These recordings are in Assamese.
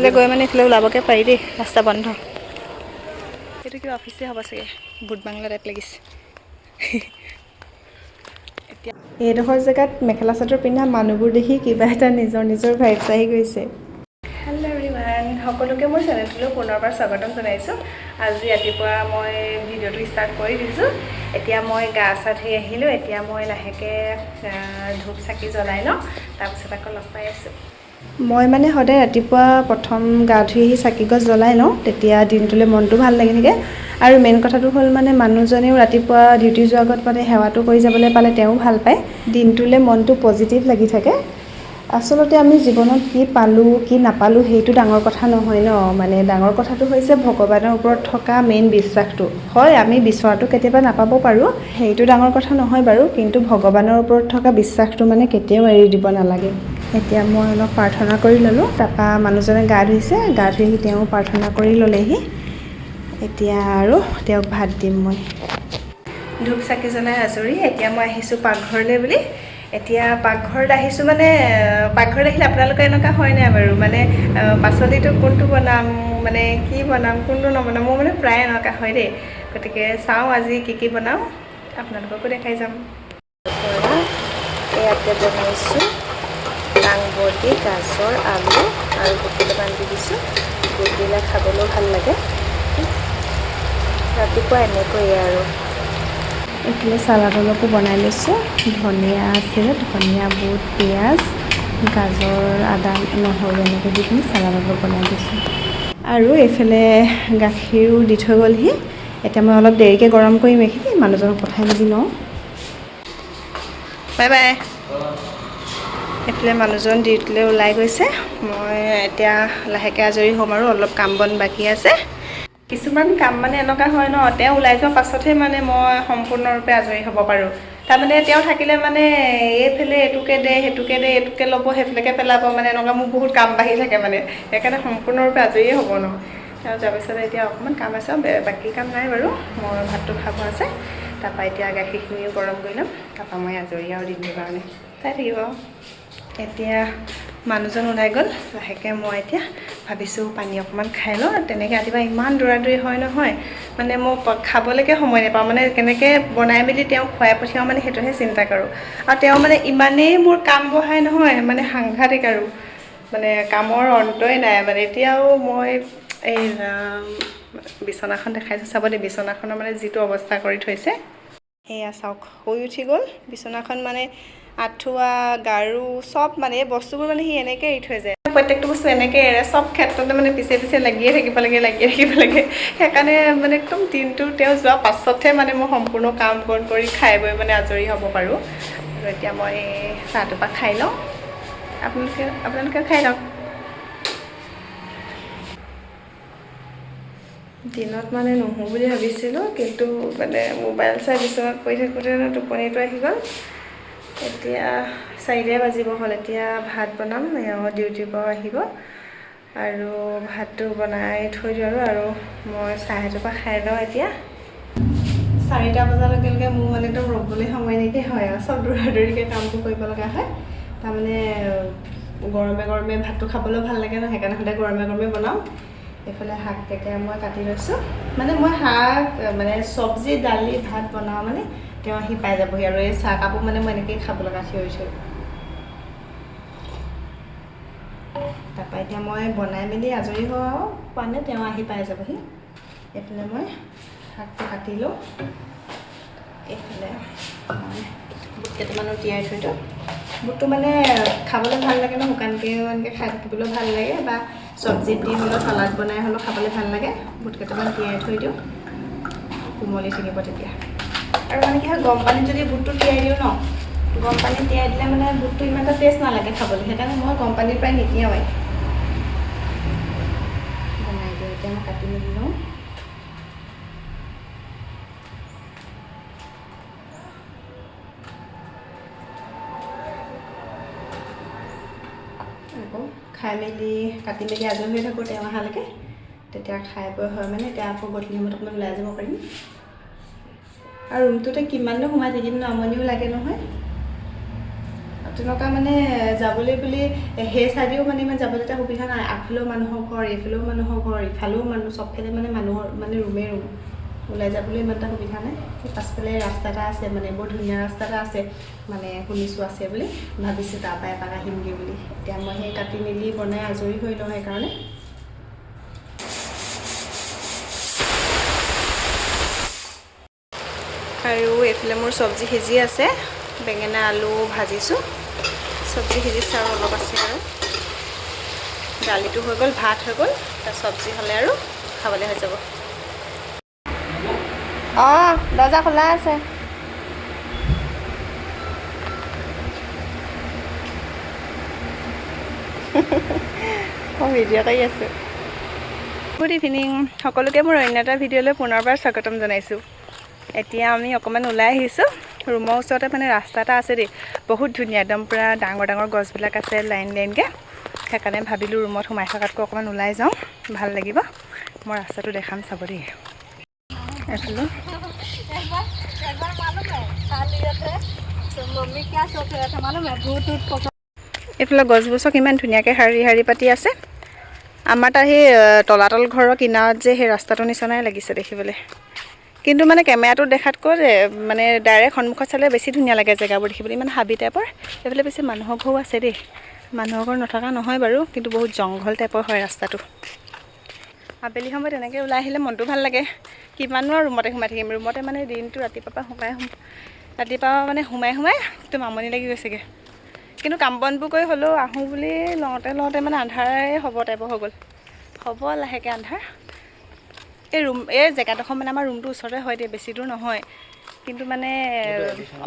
এইফালে গৈ মানে এইফালে ওলাবকে পাৰি দেই, ৰাস্তা বন্ধ। এইটো কিবা অফিচে হ'ব চাগে, বুট বাংলা টাইপ লাগিছে। এতিয়া এইডোখৰ জেগাত মেখেলা চাদৰ পিন্ধা মানুহবোৰ দেখি কিবা এটা নিজৰ ভাইবছ আহি গৈছে। হেল্ল' এভৰিৱান, সকলোকে মোৰ চেনেলটোলৈ পুনৰবাৰ স্বাগতম জনাইছোঁ। আজি ৰাতিপুৱা মই ভিডিঅ'টো ষ্টাৰ্ট কৰি দিছোঁ। এতিয়া মই গা চা ধুই আহিলোঁ। এতিয়া মই লাহেকৈ ধূপ চাকি জ্বলাই লওঁ, তাৰপিছত আকৌ লগ পাই আছোঁ। মই মানে সদায় ৰাতিপুৱা প্ৰথম গা ধুই আহি চাকিগছ জ্বলাই লওঁ, তেতিয়া দিনটোলৈ মনটো ভাল লাগি থাকে। আৰু মেইন কথাটো হ'ল মানে মানুহজনেও ৰাতিপুৱা ডিউটি যোৱাৰ আগত মানে সেৱাটো কৰি যাবলৈ পালে তেওঁ ভাল পায়। দিনটোলৈ মনটো পজিটিভ লাগি থাকে। আচলতে আমি জীৱনত কি পালোঁ কি নাপালোঁ সেইটো ডাঙৰ কথা নহয় ন, মানে ডাঙৰ কথাটো হৈছে ভগৱানৰ ওপৰত থকা মেইন বিশ্বাসটো। হয়, আমি বিচৰাটো কেতিয়াবা নাপাব পাৰোঁ, সেইটো ডাঙৰ কথা নহয় বাৰু, কিন্তু ভগৱানৰ ওপৰত থকা বিশ্বাসটো মানে কেতিয়াও এৰি দিব নালাগে। এতিয়া মই অলপ প্ৰাৰ্থনা কৰি ল'লোঁ, তাৰপৰা মানুহজনে গা ধুইছে, গা ধুই আহি তেওঁ প্ৰাৰ্থনা কৰি ল'লেহি। এতিয়া আৰু তেওঁক ভাত দিম মই। ধূপ চাকি জ্বলাই আজৰি। এতিয়া মই আহিছোঁ পাকঘৰলৈ বুলি। এতিয়া পাকঘৰত আহিছোঁ মানে পাকঘৰত আহিলে আপোনালোকৰ এনেকুৱা হয় নাই বাৰু, মানে পাচলিটো কোনটো বনাম, মানে কি বনাম, কোনটো নবনাম, মোৰ মানে প্ৰায় এনেকুৱা হয় দেই। গতিকে চাওঁ আজি কি বনাওঁ, আপোনালোককো দেখাই যাম। ইয়াতে বনাইছোঁ দাংবডি, গাজৰ, আলু আৰু বুট কেইটামান দি দিছোঁ। বুট দিলে খাবলৈও ভাল লাগে। ৰাতিপুৱা এনেকৈয়ে আৰু। এইফালে চালাড অলপো বনাই লৈছোঁ। ধনিয়া আছিলে, ধনিয়া, বুট, পিঁয়াজ, গাজৰ, আদা, নহৰু এনেকৈ দি পিনি চালাড অলপ বনাই দিছোঁ। আৰু এইফালে গাখীৰো দি থৈ গ'লহি। এতিয়া মই অলপ দেৰিকৈ গৰম কৰিম এইখিনি, মানুহজনক পঠাই মেলি লওঁ। Bye bye. এইফালে মানুহজন ডিউটিলৈ ওলাই গৈছে। মই এতিয়া লাহেকৈ আজৰি হ'ম আৰু অলপ কাম বন বাকী আছে। কিছুমান কাম মানে এনেকুৱা হয় ন, তেওঁ ওলাই যোৱাৰ পাছতহে মানে মই সম্পূৰ্ণৰূপে আজৰি হ'ব পাৰোঁ। তাৰমানে তেওঁ থাকিলে মানে এইফালে এইটোকে দে, সেইটোকে দে, এইটোকে ল'ব, সেইফালেকে পেলাব, মানে এনেকুৱা মোৰ বহুত কাম বাঢ়ি থাকে মানে, সেইকাৰণে সম্পূৰ্ণৰূপে আজৰিয়ে হ'ব ন। তেওঁ যোৱাৰ পিছত এতিয়া অকণমান কাম আছে, বাকী কাম নাই বাৰু। মই ভাতটো খাব আছে, তাৰপৰা এতিয়া গাখীৰখিনিও গৰম কৰি ল'ম, তাৰপৰা মই আজৰি আৰু দিনটোৰ কাৰণে চাই থাকিব। এতিয়া মানুহজন ওলাই গ'ল, লাহেকৈ মই এতিয়া ভাবিছোঁ পানী অকণমান খাই লওঁ। তেনেকৈ ৰাতিপুৱা ইমান দৌৰা-দৌৰি হয় নহয়, মানে মই খাবলৈকে সময় নাপাওঁ। মানে কেনেকৈ বনাই মেলি তেওঁক খুৱাই পঠিয়াওঁ মানে সেইটোহে চিন্তা কৰোঁ। আৰু তেওঁ মানে ইমানেই মোৰ কাম বঢ়াই নহয়, মানে সাংঘাতিক আৰু, মানে কামৰ অন্তই নাই মানে। এতিয়াও মই এই বিচনাখন দেখাইছোঁ, চাব দেই বিচনাখনৰ মানে যিটো অৱস্থা কৰি থৈছে। সেয়া চাওক, শুই উঠি গ'ল। বিচনাখন মানে আঁঠুৱা, গাৰু চব মানে এই বস্তুবোৰ মানে সি এনেকৈ এৰি থৈ যায়। প্ৰত্যেকটো বস্তু এনেকৈ এৰে, চব ক্ষেত্ৰতে মানে পিছে লাগিয়ে থাকিব লাগে। সেইকাৰণে মানে একদম দিনটো তেওঁ যোৱাৰ পাছতহে মানে মই সম্পূৰ্ণ কাম বন কৰি খাই বৈ মানে আজৰি হ'ব পাৰোঁ। আৰু এতিয়া মই চাহটোপা খাই লওঁ, আপোনালোকে খাই লওক। দিনত মানে নুশু বুলি ভাবিছিলোঁ, কিন্তু মানে মোবাইল চাই বিচনাত পৰি থাকোঁতে টোপনিটো আহি গ'ল। এতিয়া 4টাই বাজিব হ'ল। এতিয়া ভাত বনাম, ডিউটিৰ পৰা আহিব আৰু ভাতটো বনাই থৈ দিওঁ আৰু মই চাহ এটোপা খাই লওঁ। এতিয়া 4টা বজাৰ লগে মোৰ মানে একদম ৰ'বলৈ সময় নাইকিয়া হয় আৰু, চব দৌৰা-দৌৰিকৈ কামবোৰ কৰিব লগা হয়। তাৰমানে গৰমে ভাতটো খাবলৈও ভাল লাগে ন, সেইকাৰণে সদায় গৰমে বনাওঁ। এইফালে শাক কেইটা মই কাটি লৈছোঁ, মানে মই শাক মানে চব্জি, দালি, ভাত বনাওঁ মানে তেওঁ আহি পাই যাবহি। আৰু এই চাহ কাপো মানে মই এনেকৈয়ে খাব লগা থৈছোঁ। তাৰপৰা এতিয়া মই বনাই মেলি আজৰি হওঁ আৰু মানে তেওঁ আহি পাই যাবহি। এইফালে মই শাকটো কাটি লওঁ। এইফালে মই বুট কেইটামানো তিয়াই থৈ দিওঁ। বুটটো মানে খাবলৈ ভাল লাগে ন, শুকানকৈ এনেকৈ খাই থাকিবলৈও ভাল লাগে, বা চব্জিত দি হ'লেও চালাড বনাই হ'লেও খাবলৈ ভাল লাগে। বুট কেইটামান তিয়াই থৈ দিওঁ, কোমলি থাকিব তেতিয়া। আৰু মানে কি হয়, গৰম পানীত যদি বুটটো তিয়াই দিওঁ ন, গৰম পানীত তিয়াই দিলে মানে বুটটো ইমান এটা টেষ্ট নালাগে খাবলৈ, সেইকাৰণে মই গৰম পানীৰ পৰাই নিতিয়াওঁৱেই। বনাই দিওঁ। এতিয়া মই কাটি মেলি লওঁ। আকৌ খাই মেলি কাটি মেলি আজৰি হৈ থাকোঁ তেওঁ অহালৈকে। তেতিয়া খাই বৈ হয় মানে এতিয়া আকৌ গধূলি সময়ত অকণমান ওলাই যাব পাৰিম। আৰু ৰুমটোতে কিমাননো সোমাই থাকিম ন, আমনিও লাগে নহয়। তেনেকুৱা মানে যাবলৈ বুলি সেই চাইডেও মানে ইমান যাবলৈ এটা সুবিধা নাই। আগফালেও মানুহৰ ঘৰ, এইফালেও মানুহৰ ঘৰ, ইফালেও মানুহ, চবফালে মানে মানুহৰ মানে ৰুমেই ৰুম। ওলাই যাবলৈ ইমান এটা সুবিধা নাই। পাছফালে ৰাস্তা এটা আছে, মানে বৰ ধুনীয়া ৰাস্তা এটা আছে, মানে শুনিছোঁ আছে বুলি, ভাবিছোঁ তাৰপৰা এপাক আহিমগৈ বুলি। এতিয়া মই সেই কাটি মেলি বনাই আজৰি হৈ লওঁ সেইকাৰণে। আৰু এইফালে মোৰ চব্জি সিজি আছে, বেঙেনা আলু ভাজিছোঁ, চব্জি সিজিছে আৰু অলপ আছে আৰু। দালিটো হৈ গ'ল, ভাত হৈ গ'ল, তাৰ চব্জি হ'লে আৰু খাবলৈ হৈ যাব। অঁ, দৰ্জা খোলা আছে। মই ভিডিঅ' কৰি আছোঁ। গুড ইভিনিং সকলোকে মোৰ অন্য এটা ভিডিঅ'লৈ পুনৰবাৰ স্বাগতম জনাইছোঁ। এতিয়া আমি অকণমান ওলাই আহিছোঁ। ৰুমৰ ওচৰতে মানে ৰাস্তা এটা আছে দেই, বহুত ধুনীয়া, একদম পূৰা ডাঙৰ ডাঙৰ গছবিলাক আছে লাইন লাইনকৈ। সেইকাৰণে ভাবিলোঁ ৰুমত সোমাই থকাতকৈ অকণমান ওলাই যাওঁ, ভাল লাগিব। মই ৰাস্তাটো দেখাম চাব দেই। এইফালে এইফালে গছবোৰচক ইমান ধুনীয়াকৈ শাৰী শাৰী পাতি আছে। আমাৰ তাৰ সেই তলাতল ঘৰৰ কিনাৰত যে সেই ৰাস্তাটোৰ নিচিনাই লাগিছে দেখিবলৈ। কিন্তু মানে কেমেৰাটোত দেখাতকৈ মানে ডাইৰেক্ট সন্মুখত চালে বেছি ধুনীয়া লাগে জেগাবোৰ দেখিবলৈ, ইমান হাবি টাইপৰ। এইফালে বেছি মানুহৰ ঘৰো আছে দেই, মানুহৰ ঘৰ নথকা নহয় বাৰু, কিন্তু বহুত জংঘল টাইপৰ হয় ৰাস্তাটো। আবেলি সময়ত এনেকৈ ওলাই আহিলে মনটো ভাল লাগে। কিমাননো আৰু ৰুমতে সোমাই থাকিম, ৰুমতে মানে দিনটো ৰাতিপুৱা মানে সোমাই একদম আমনি লাগি গৈছেগৈ। কিন্তু কাম বনবোৰ কৰি হ'লেও আহোঁ বুলি লওঁতে মানে আন্ধাৰে হ'ব টাইপৰ হৈ গ'ল। হ'ব লাহেকৈ আন্ধাৰ। এই জেগাডোখৰ মানে আমাৰ ৰুমটোৰ ওচৰতে হয় দেই, বেছি দূৰ নহয়, কিন্তু মানে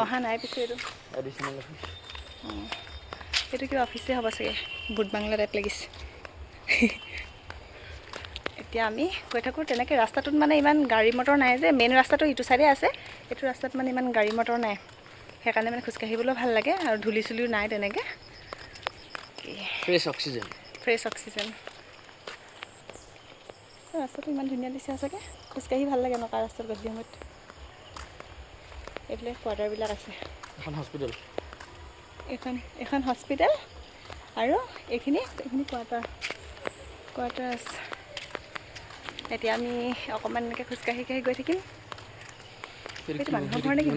অহা নাই পিছে। এইটো কিবা অফিচে হ'ব চাগে, বুট বাংলা টাইপ লাগিছে। এতিয়া আমি গৈ থাকোঁ তেনেকৈ। ৰাস্তাটোত মানে ইমান গাড়ী মটৰ নাই যে, মেইন ৰাস্তাটো ইটো চাইডে আছে, এইটো ৰাস্তাত মানে ইমান গাড়ী মটৰ নাই, সেইকাৰণে মানে খোজকাঢ়িবলৈও ভাল লাগে, আৰু ধূলি চুলিও নাই তেনেকৈ। Fresh oxygen. ৰাস্তাটো ইমান ধুনীয়া দিছে সঁচাকৈ, খোজকাঢ়ি ভাল লাগে নকা ৰাস্তাত গধূলি সময়ত। এইফালে কোৱাৰ্টাৰবিলাক আছে। এখন হস্পিটেল আৰু এইখিনি কোৱাৰ্টাৰ আছে। এতিয়া আমি অকণমান এনেকৈ খোজকাঢ়ি গৈ থাকিম। এইটো মানুহৰ ঘৰ নেকি?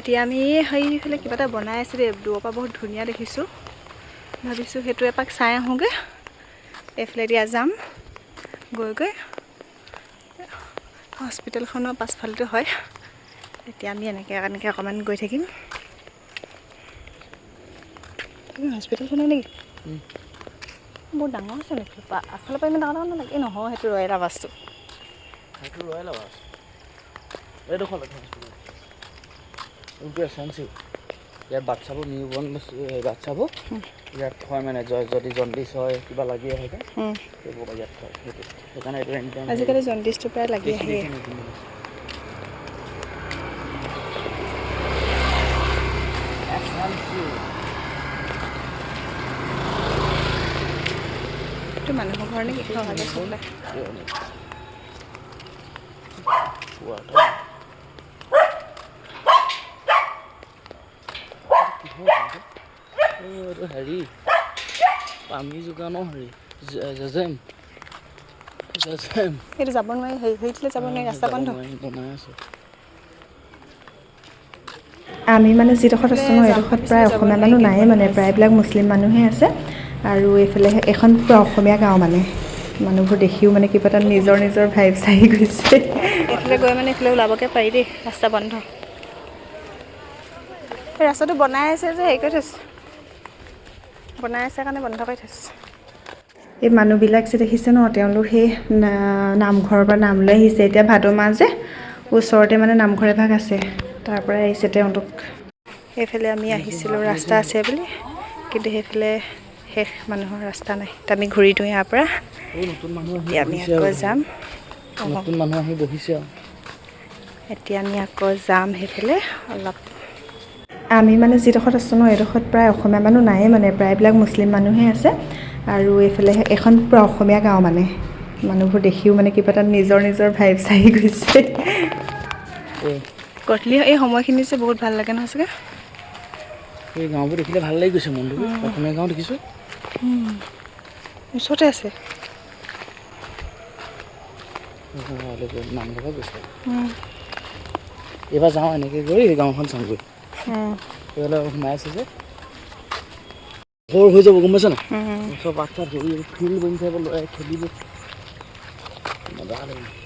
এতিয়া আমি সেইফালে কিবা এটা বনাই আছে দেই, দূৰৰ পৰা বহুত ধুনীয়া দেখিছোঁ। ভাবিছোঁ সেইটো এপাক চাই আহোঁগৈ। এইফালে দিয়া যাম, গৈ হস্পিটেলখনৰ পাছফালটো হয়। এতিয়া আমি এনেকৈ অকণমান গৈ থাকিম। হস্পিটেলখনৰ নেকি? বহুত ডাঙৰ আছে নেকি? আগফালৰ পৰা ইমান ডাঙৰ নালাগে। নহয়, সেইটো ৰয়েল আৱাজটো। ইয়াত বাচ্ছাবোৰ নিউবৰ্ণ বাচ্ছাবোৰ ইয়াত থয়, মানে যদি জণ্ডিছ হয়, কিবা লাগি আহে সেইবোৰ ইয়াত থয়। সেইকাৰণে এইটো আজিকালি জণ্ডিছটো প্ৰায় লাগি আহে। এইটো মানুহৰ ঘৰ নেকি? হেৰি পানী যোগানৰ এইটো যাব নোৱাৰি, হেৰিলৈ যাব নোৱাৰি, ৰাস্তা বন্ধ। আমি মানে যিডোখৰত আছোঁ ন, এইডোখৰত প্ৰায় অসমীয়া মানুহ নায়েই, মানে প্ৰায়বিলাক মুছলিম মানুহে আছে। আৰু এইফালে এখন পূৰা অসমীয়া গাঁও, মানে মানুহবোৰ দেখিও মানে কিবা এটা নিজৰ ভাইবছ আহি গৈছে। এইফালে গৈ মানে এইফালে ওলাবকৈ পাৰি দেই, ৰাস্তা বন্ধ। এই ৰাস্তাটো বনাই আছে যে হেৰি কৰি থৈছে, বনাই আছে কাৰণে বন্ধ কৰি থৈছে। এই মানুহবিলাক যে দেখিছে ন, তেওঁলোক সেই নামঘৰৰ পৰা নাম লৈ আহিছে। এতিয়া ভাদ মাহ যে, ওচৰতে মানে নামঘৰ এভাগ আছে, তাৰ পৰা আহিছে তেওঁলোক। সেইফালে আমি আহিছিলোঁ ৰাস্তা আছে বুলি, কিন্তু সেইফালে শেষ মানুহৰ ৰাস্তা নাই। আমি ঘূৰি দিওঁ ইয়াৰ পৰা। এতিয়া আমি আকৌ যাম। এতিয়া আমি আকৌ যাম সেইফালে অলপ। আমি মানে যিডোখৰত আছোঁ ন, এইডোখৰত প্ৰায় অসমীয়া মানুহ নায়েই, মানে প্ৰায়বিলাক মুছলিম মানুহে আছে। আৰু এইফালে এখন পূৰা অসমীয়া গাঁও, মানে মানুহবোৰ দেখিও মানে কিবা এটা নিজৰ নিজৰ ভাইবছ আহি গৈছে। এই গধূলি এই সময়খিনি যে বহুত ভাল লাগে নহয় চাগে। এই গাঁওবোৰ দেখিলে ভাল লাগি গৈছে মনটো। অসমীয়া গাঁও দেখিছোঁ। ওচৰতে আছে। নামঘৰ গৈছে। এইবাৰ যাওঁ এনেকৈ গৈ এই গাঁওখন চাওঁগৈ। এইফালে সোমাই আছে যে ঘৰ হৈ যাব গম পাইছ নাই? চব বাচ্চা ফিল্ড বনিছে ল'ৰাই খেলিব মজা লাগিব।